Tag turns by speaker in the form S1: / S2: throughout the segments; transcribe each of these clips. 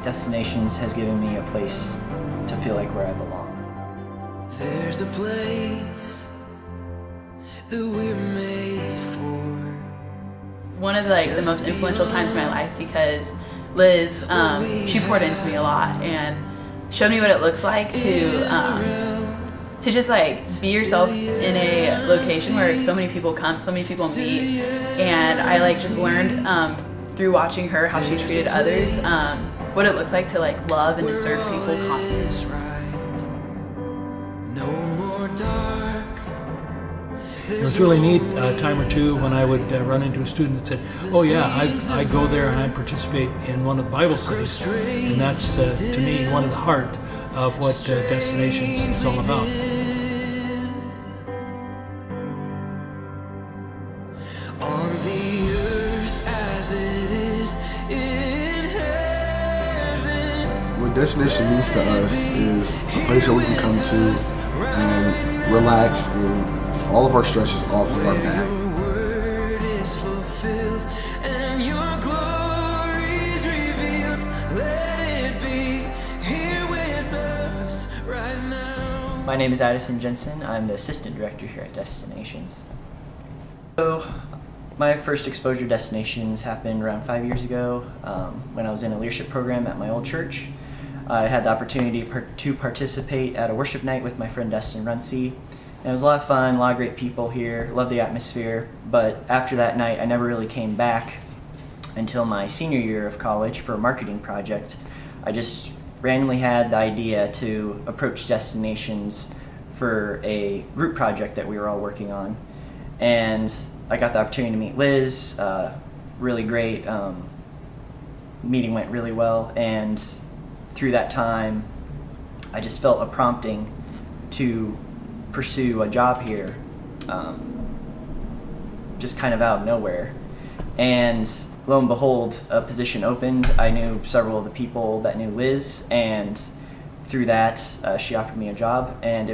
S1: Destinations has given me a place to feel like where I belong.
S2: There's a place that we're made for.
S3: One of the most influential times in my life, because Liz, she poured into me a lot and showed me what it looks like to just be yourself in a location where so many people come, so many people meet, and I just learned through watching her how she treated others, what it looks like to love and to serve people constantly.
S2: No more dark.
S4: It was really neat a time or two when I would run into a student that said, oh yeah, I go there and I participate in one of the Bible studies. And that's, to me, one of the heart of what Destinations is all about.
S2: On the earth as it is in heaven.
S5: What Destination means to us is a place that we can come to and relax and all of our stress is off of our back.
S2: Your word is fulfilled and your glory is revealed. Let it be here with us right now.
S1: My name is Addison Jensen. I'm the assistant director here at Destinations. So, my first exposure to Destinations happened around 5 years ago when I was in a leadership program at my old church. I had the opportunity to participate at a worship night with my friend Dustin Runcie. And it was a lot of fun, a lot of great people here, loved the atmosphere, but after that night I never really came back until my senior year of college for a marketing project. I just randomly had the idea to approach Destinations for a group project that we were all working on. And I got the opportunity to meet Liz, really great, meeting went really well, and through that time I just felt a prompting to pursue a job here, just kind of out of nowhere. And lo and behold, a position opened. I knew several of the people that knew Liz, and through that she offered me a job, and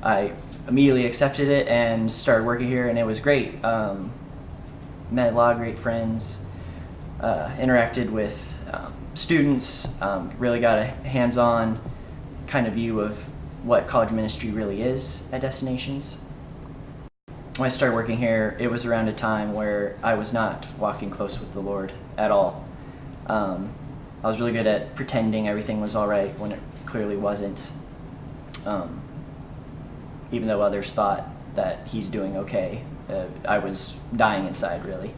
S1: I immediately accepted it and started working here, and it was great. Met a lot of great friends, interacted with students, really got a hands-on kind of view of what college ministry really is at Destinations. When I started working here, it was around a time where I was not walking close with the Lord at all. I was really good at pretending everything was all right when it clearly wasn't, even though others thought that he's doing okay. I was dying inside, really.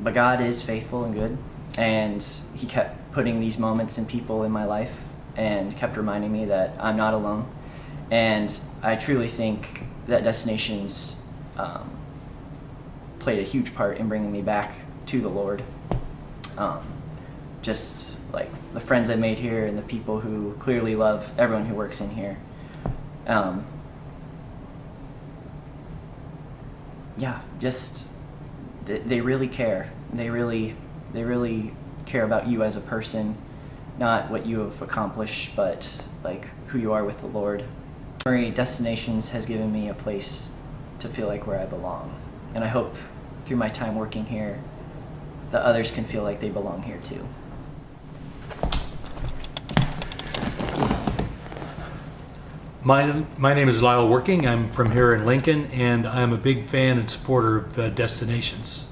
S1: But God is faithful and good, and he kept putting these moments and people in my life and kept reminding me that I'm not alone. And I truly think that Destinations played a huge part in bringing me back to the Lord. Just like the friends I made here and the people who clearly love everyone who works in here. Just they really care. They really care about you as a person, not what you have accomplished, but who you are with the Lord. Destinations has given me a place to feel like where I belong, and I hope through my time working here that others can feel like they belong here too.
S4: My name is Lila Working. I'm from here in Lincoln, and I'm a big fan and supporter of Destinations.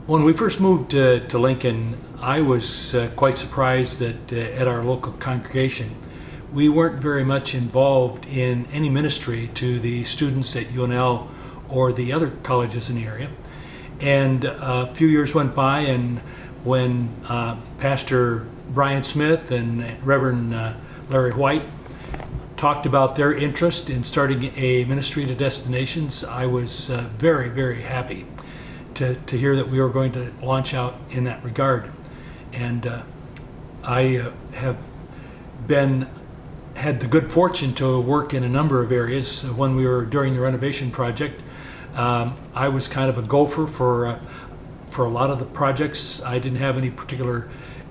S4: When we first moved to Lincoln, I was quite surprised that at our local congregation, we weren't very much involved in any ministry to the students at UNL or the other colleges in the area. And a few years went by, and when Pastor Brian Smith and Reverend Larry White talked about their interest in starting a ministry to Destinations, I was very, very happy to hear that we were going to launch out in that regard. And I have had the good fortune to work in a number of areas. When we were during the renovation project, I was kind of a gopher for a lot of the projects. I didn't have any particular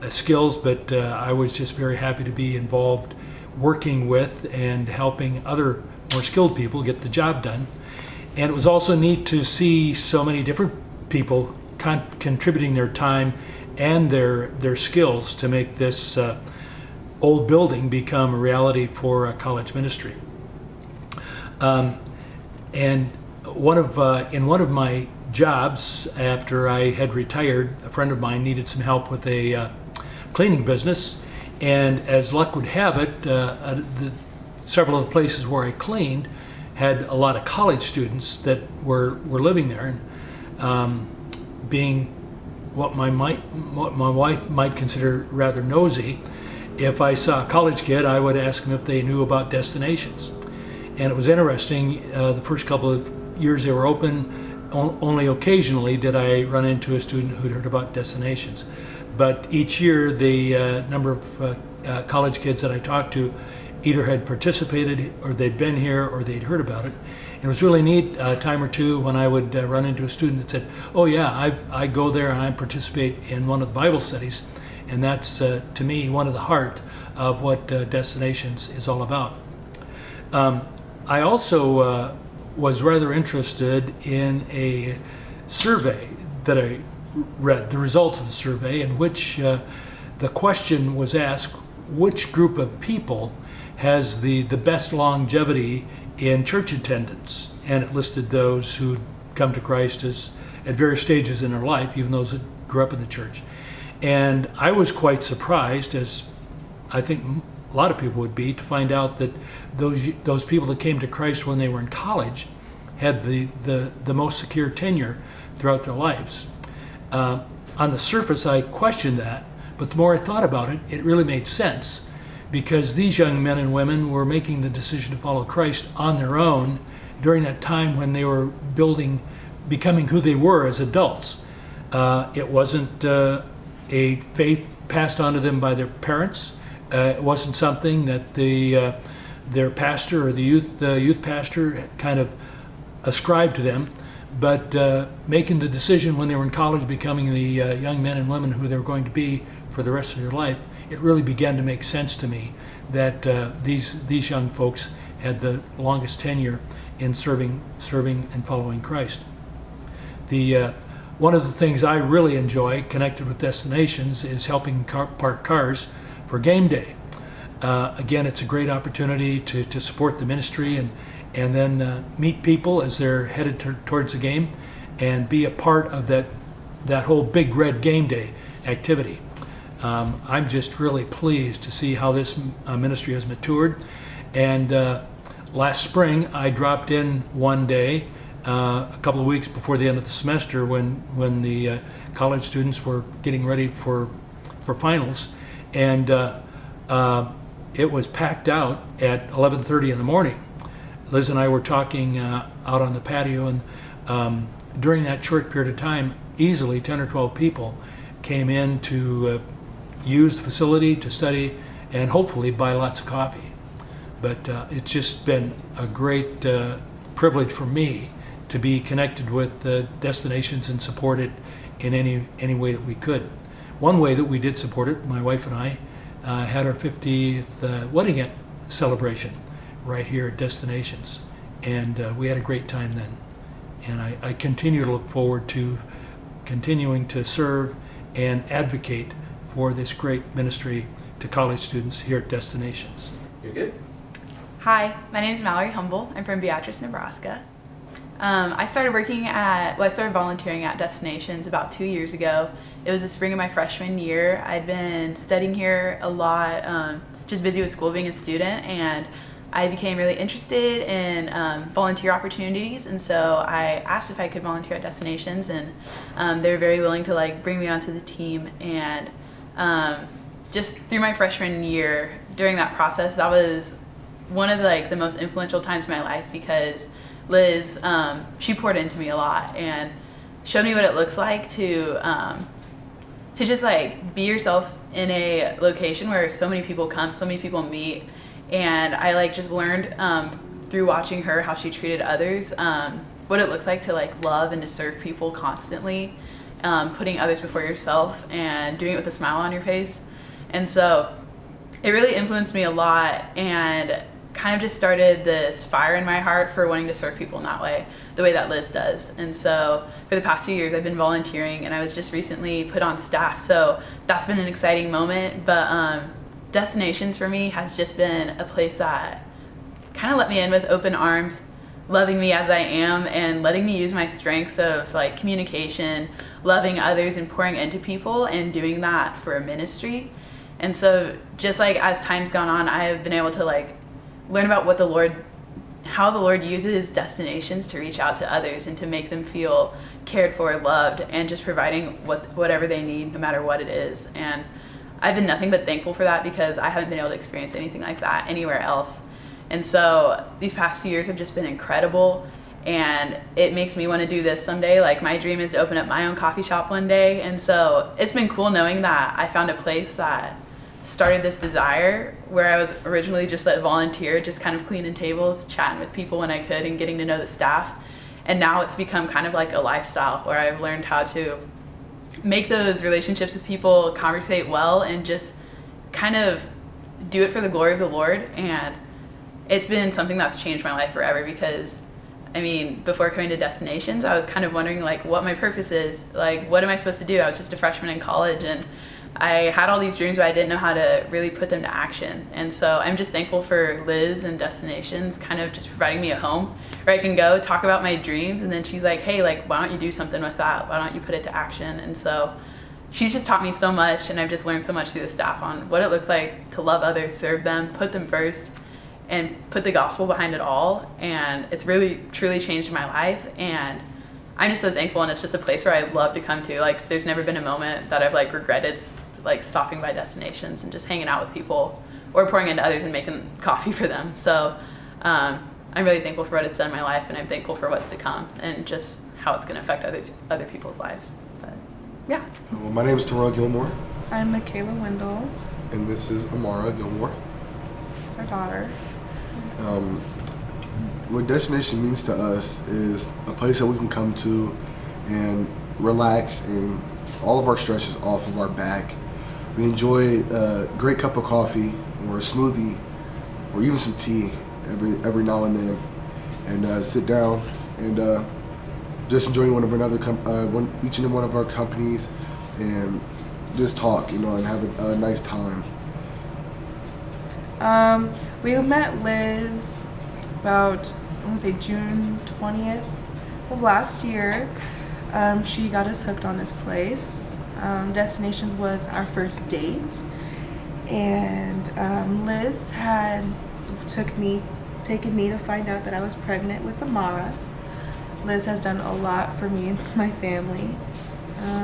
S4: skills, but I was just very happy to be involved working with and helping other more skilled people get the job done. And it was also neat to see so many different people contributing their time and their skills to make this old building become a reality for college ministry. And in one of my jobs after I had retired, a friend of mine needed some help with a cleaning business, and as luck would have it, several of the places where I cleaned had a lot of college students that were living there, and being what my wife might consider rather nosy, if I saw a college kid, I would ask them if they knew about Destinations. And it was interesting, the first couple of years they were open, only occasionally did I run into a student who'd heard about Destinations. But each year, the number of college kids that I talked to either had participated, or they'd been here, or they'd heard about it. And it was really neat, a time or two, when I would run into a student that said, "Oh yeah, I go there and I participate in one of the Bible studies," and that's to me one of the heart of what Destinations is all about. I also was rather interested in a survey that I read, the results of the survey, in which the question was asked, which group of people has the best longevity in church attendance? And it listed those who come to Christ at various stages in their life, even those that grew up in the church. And I was quite surprised, as I think a lot of people would be, to find out that those people that came to Christ when they were in college had the most secure tenure throughout their lives. On the surface, I questioned that, but the more I thought about it, it really made sense, because these young men and women were making the decision to follow Christ on their own during that time when they were becoming who they were as adults. It wasn't a faith passed on to them by their parents. It wasn't something that their pastor or the youth pastor had kind of ascribed to them, but making the decision when they were in college, becoming the young men and women who they were going to be for the rest of their life, it really began to make sense to me that these young folks had the longest tenure in serving and following Christ. One of the things I really enjoy connected with Destinations is helping park cars for game day. Again, it's a great opportunity to support the ministry and then meet people as they're headed towards the game, and be a part of that whole Big Red Game Day activity. I'm just really pleased to see how this ministry has matured. And last spring, I dropped in one day, a couple of weeks before the end of the semester, when the college students were getting ready for finals, and it was packed out at 11:30 in the morning. Liz and I were talking out on the patio, and during that short period of time, easily 10 or 12 people came in to use the facility to study and hopefully buy lots of coffee. But it's just been a great privilege for me to be connected with Destinations and support it in any way that we could. One way that we did support it, my wife and I had our 50th wedding celebration right here at Destinations, and we had a great time then. And I continue to look forward to continuing to serve and advocate for this great ministry to college students here at Destinations.
S1: You're good?
S3: Hi, my name is Mallory Humble. I'm from Beatrice, Nebraska. I started volunteering at Destinations about 2 years ago. It was the spring of my freshman year. I'd been studying here a lot, just busy with school, being a student, and I became really interested in volunteer opportunities, and so I asked if I could volunteer at Destinations, and they were very willing to bring me onto the team. And just through my freshman year, during that process, that was one of the most influential times of my life, because Liz, she poured into me a lot and showed me what it looks like to just be yourself in a location where so many people come, so many people meet. And I just learned through watching her how she treated others, what it looks like to love and to serve people constantly, putting others before yourself and doing it with a smile on your face. And so it really influenced me a lot, and kind of just started this fire in my heart for wanting to serve people in that way, the way that Liz does. And so for the past few years, I've been volunteering, and I was just recently put on staff. So that's been an exciting moment. But Destinations for me has just been a place that kind of let me in with open arms, loving me as I am, and letting me use my strengths of like communication, loving others, and pouring into people, and doing that for a ministry. And so just like as time's gone on, I have been able to like learn about how the Lord uses Destinations to reach out to others and to make them feel cared for, loved, and just providing whatever they need, no matter what it is. And I've been nothing but thankful for that, because I haven't been able to experience anything like that anywhere else. And so these past few years have just been incredible, and it makes me want to do this someday. Like, my dream is to open up my own coffee shop one day. And so it's been cool knowing that I found a place that started this desire, where I was originally just a volunteer, just kind of cleaning tables, chatting with people when I could, and getting to know the staff. And now it's become kind of like a lifestyle, where I've learned how to make those relationships with people, conversate well, and just kind of do it for the glory of the Lord. And it's been something that's changed my life forever, because I mean, before coming to Destinations, I was kind of wondering like what my purpose is, like what am I supposed to do? I was just a freshman in college, and I had all these dreams, but I didn't know how to really put them to action. And so I'm just thankful for Liz and Destinations kind of just providing me a home where I can go talk about my dreams, and then she's like, hey, like, why don't you do something with that? Why don't you put it to action? And so she's just taught me so much, and I've just learned so much through the staff on what it looks like to love others, serve them, put them first, and put the gospel behind it all. And it's really, truly changed my life. And I'm just so thankful, and it's just a place where I love to come to. Like, there's never been a moment that I've like regretted like stopping by Destinations and just hanging out with people, or pouring into others and making coffee for them. So I'm really thankful for what it's done in my life, and I'm thankful for what's to come, and just how it's going to affect other people's lives. But yeah.
S5: Well, my name is Terrell Gilmore,
S6: I'm Michaela Wendell.
S5: and this is Amara Gilmore.
S6: This is our daughter.
S5: What Destination means to us is a place that we can come to and relax, and all of our stress is off of our back. We enjoy a great cup of coffee or a smoothie or even some tea every now and then, and sit down and just enjoy each and one of our companies, and just talk, and have a nice time.
S6: We met Liz about, I want to say June 20th of last year. She got us hooked on this place. Destinations was our first date, and Liz had taken me to find out that I was pregnant with Amara. Liz has done a lot for me and my family.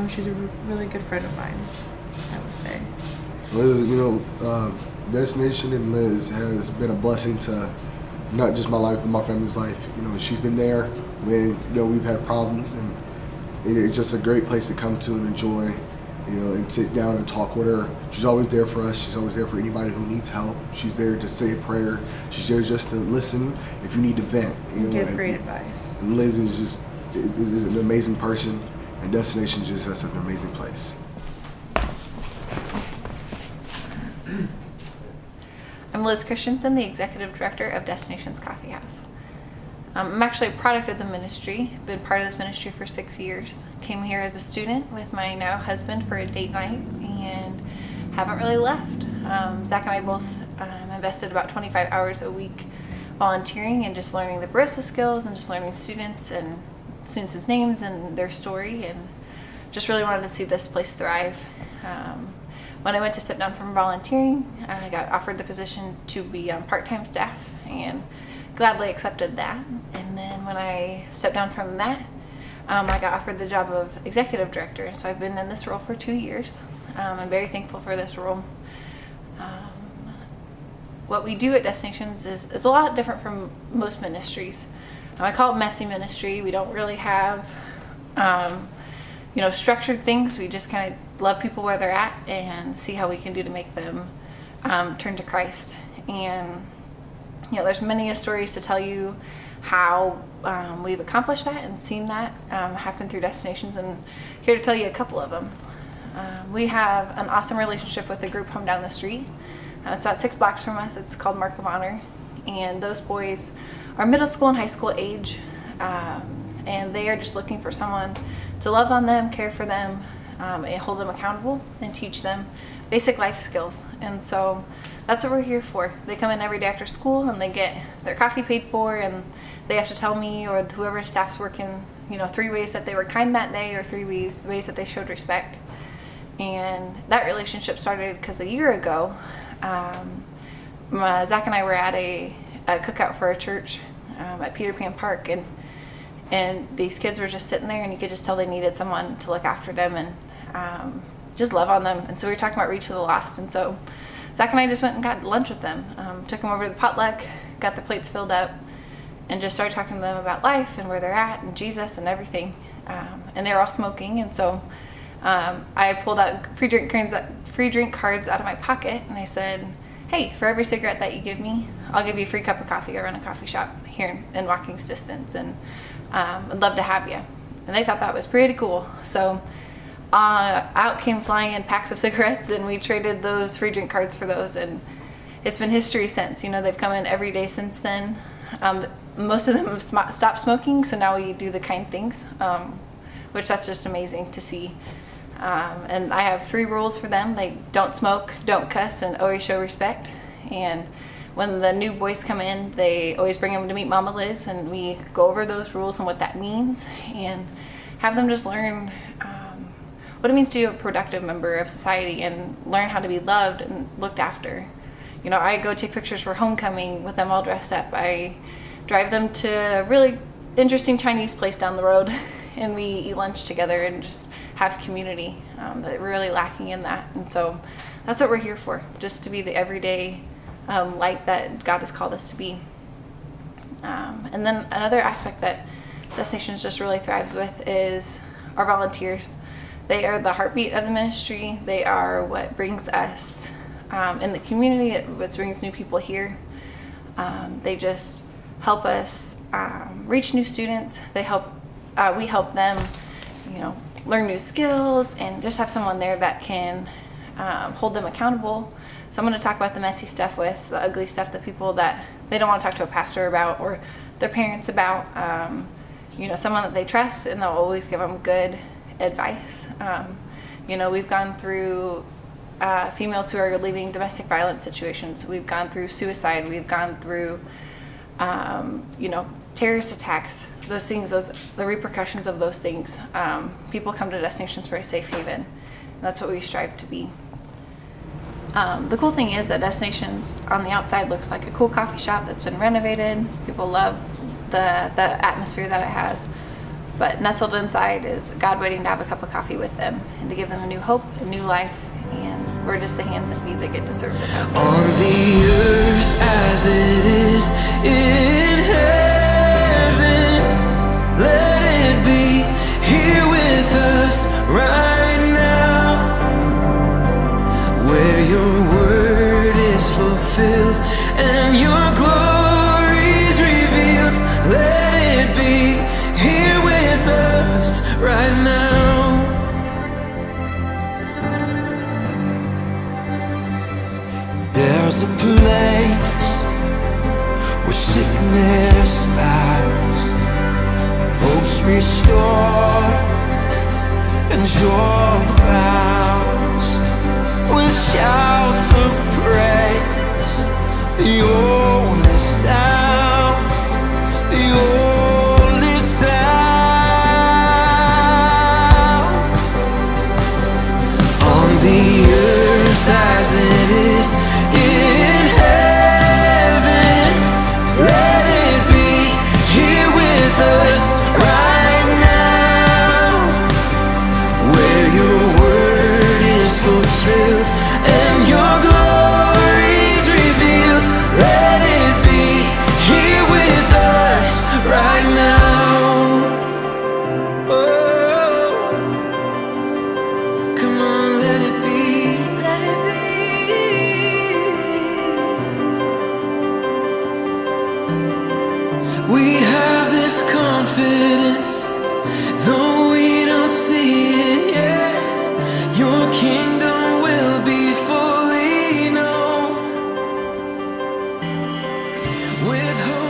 S6: She's a really good friend of mine, I would say.
S5: Liz, Destination and Liz has been a blessing to not just my life, but my family's life. She's been there when we've had problems, and it's just a great place to come to and enjoy, and sit down and talk with her. She's always there for us. She's always there for anybody who needs help. She's there to say a prayer. She's there just to listen if you need to vent.
S6: Give great advice.
S5: And Liz is an amazing person, and Destination just has an amazing place.
S7: I'm Liz Christensen, the Executive Director of Destinations Coffee House. I'm actually a product of the ministry. I've been part of this ministry for 6 years. Came here as a student with my now husband for a date night, and haven't really left. Zach and I both invested about 25 hours a week volunteering and just learning the barista skills, and just learning students' names and their story, and just really wanted to see this place thrive. When I went to step down from volunteering, I got offered the position to be on part-time staff, and gladly accepted that. And then when I stepped down from that, I got offered the job of executive director, and so I've been in this role for 2 years. I'm very thankful for this role. What we do at Destinations is a lot different from most ministries. I call it messy ministry. We don't really have structured things. We just kind of love people where they're at and see how we can do to make them turn to Christ. And there's many stories to tell you how we've accomplished that and seen that happen through Destinations, and here to tell you a couple of them. We have an awesome relationship with a group home down the street. It's about 6 blocks from us. It's called Mark of Honor, and those boys are middle school and high school age, and they are just looking for someone to love on them, care for them, and hold them accountable and teach them basic life skills. And so that's what we're here for. They come in every day after school and they get their coffee paid for, and they have to tell me or whoever staff's working, 3 ways that they were kind that day, or 3 ways that they showed respect. And that relationship started because a year ago, Zach and I were at a cookout for a church at Peter Pan Park, and these kids were just sitting there, and you could just tell they needed someone to look after them and just love on them. And so we were talking about Reach to the Lost, and so Zach and I just went and got lunch with them, took them over to the potluck, got the plates filled up, and just started talking to them about life and where they're at and Jesus and everything. And they were all smoking, and so I pulled out free drink cards out of my pocket, and I said, hey, for every cigarette that you give me, I'll give you a free cup of coffee. I run a coffee shop here in walking distance, and I'd love to have you. And they thought that was pretty cool. So out came flying in packs of cigarettes, and we traded those free drink cards for those, and it's been history since. They've come in every day since then. Most of them have stopped smoking, so now we do the kind things, which that's just amazing to see. And I have 3 rules for them. They don't smoke, don't cuss, and always show respect. And when the new boys come in, they always bring them to meet Mama Liz, and we go over those rules and what that means, and have them just learn what it means to be a productive member of society and learn how to be loved and looked after. I go take pictures for homecoming with them all dressed up. I drive them to a really interesting Chinese place down the road, and we eat lunch together and just have community. That we're really lacking in that. And so that's what we're here for, just to be the everyday light that God has called us to be. And then another aspect that Destinations just really thrives with is our volunteers. They are the heartbeat of the ministry. They are what brings us in the community, what brings new people here. They just help us reach new students. We help them, learn new skills, and just have someone there that can hold them accountable. Someone to talk about the messy stuff with, the ugly stuff, the people that they don't want to talk to a pastor about or their parents about. Someone that they trust, and they'll always give them good advice. We've gone through females who are leaving domestic violence situations. We've gone through suicide. We've gone through, terrorist attacks. Those things, the repercussions of those things. People come to Destinations for a safe haven. And that's what we strive to be. The cool thing is that Destinations on the outside looks like a cool coffee shop that's been renovated. People love the atmosphere that it has. But nestled inside is God waiting to have a cup of coffee with them and to give them a new hope, a new life. And we're just the hands and feet that get to serve them.
S2: On the earth as it is in heaven, let it be here with us right now, where your word is fulfilled and your glory is revealed. Let it be here with us right now. There's a place where sickness bows, hope's restored, and joy bows. With shouts of praise, the only sound, the only sound. On the earth as it is in heaven, let it be here with us right now, where your word is fulfilled and your glory is revealed. Let it be here with us right now. Oh, come on, let it be. Let it be. We have this confidence, though we don't see it yet. Your kingdom will be fully known. with hope.